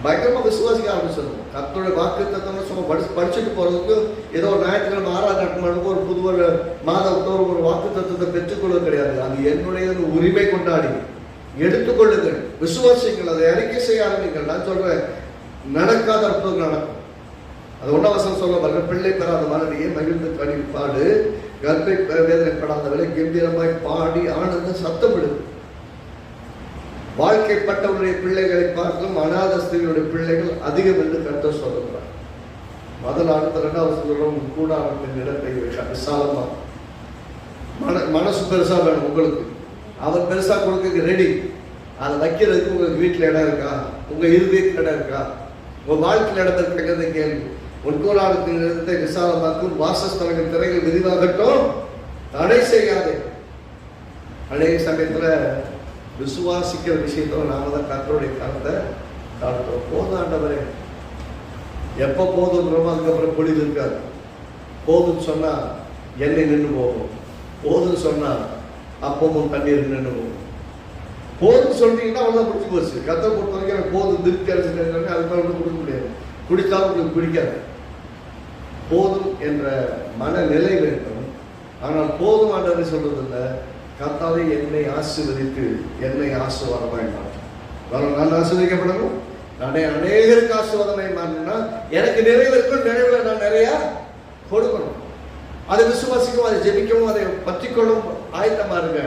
பயங்கரமா விசுவாசிக்க ஆரம்பிச்சிடணும். கர்த்தருடைய வாக்குத்தத்தம்னு சும்மா படிச்சுட்டு போறதுக்கு ஏதோ ஒரு ஞாயிற்றுக்கிழமை ஆராதனை ஒரு புது ஒரு மாதத்தோடு ஒரு வாக்குத்தத்தத்தை பெற்றுக்கொள்வது கிடையாது. அது என்னுடைய உரிமை கொண்டாடி எடுத்துக்கொள்ளுங்கள், விசுவாசிங்கள், அதை அறிக்கை செய்ய ஆரம்பிங்கள். நான் சொல்றேன், நடக்காத அற்புதங்கள் நடக்கும். அது 1 வசனம் சொல்ல வர, பிள்ளை பெறாத மலடியே மகிழ்ந்து கனி பாடு, கர்ப்பை வேதனைப்படாதவரை கம்பீரமாய் பாடி ஆனந்த சத்தமிடு. வாழ்க்கைப்பட்டவருடைய பிள்ளைகளை பார்க்கும் அநாத ஸ்திரீகளுடைய பிள்ளைகள் அதிகம் என்று கர்த்தர் சொல்லுகிறார். முதல் அடுத்த 2வது சொல்றோம், கூடாரத்தின் இடத்தை விசாலமா. மனசு பெருசா வேணும் உங்களுக்கு, அவர் பெருசா கொடுக்க ரெடி. அதை வைக்கிறதுக்கு உங்களுக்கு வீட்டில் இடம் இருக்கா, உங்க இறுதிக்கு இடம் இருக்கா, உங்க வாழ்க்கையில் இடம் இருக்கிறது கேள்வி. உன் கூடாரத்தின் இடத்தை விசாலமாக்கும், வாசஸ்தலங்கள் திரைகள் விரிவாகட்டும், தடை செய்யாதே. அநேக சமயத்துல விசுவாசிக்கிற விஷயத்துல நாம தான் கர்த்தருடைய கருத்தை தாழ்த்தோம். போதாண்டவரே, எப்ப போதுன்றோமோ அதுக்கப்புறம் பொழுது இருக்காது. போதுன்னு சொன்னா எண்ணெய் நின்று போகும், போதுன்னு சொன்னா அப்பமும் தண்ணீர் நின்று போகும். போதுன்னு சொல்றீங்கன்னா அவ்வளோதான் பிடிச்சி போச்சு. கத்தை பொறுத்த வரைக்கும் எனக்கு போதும் திருப்தி அடிச்சுட்டு அதுக்கு ஒன்றும் கொடுக்க முடியாது, குடித்தாலும் உங்களுக்கு பிடிக்காது. போதும் என்ற மனநிலை வேண்டும். ஆனால் போதும் ஆண்டவரை சொல்றதில்லை, கர்த்தாவே என்னை ஆசீர்வதித்து என்னை ஆசீர்வாதமாய் மாற்றும். நான் ஆசீர்வதிக்கப்படணும், நானே அநேகருக்கு ஆசீர்வாதமாய் மாறினா எனக்கு நிறைவேற்கும், நிறைவில் நான் நிறைய கொடுக்கணும். அதை விசுவாசிக்கவும், அதை ஜெபிக்கவும், அதை பற்றிக்கொள்ளும் ஆயத்தமா இருங்க.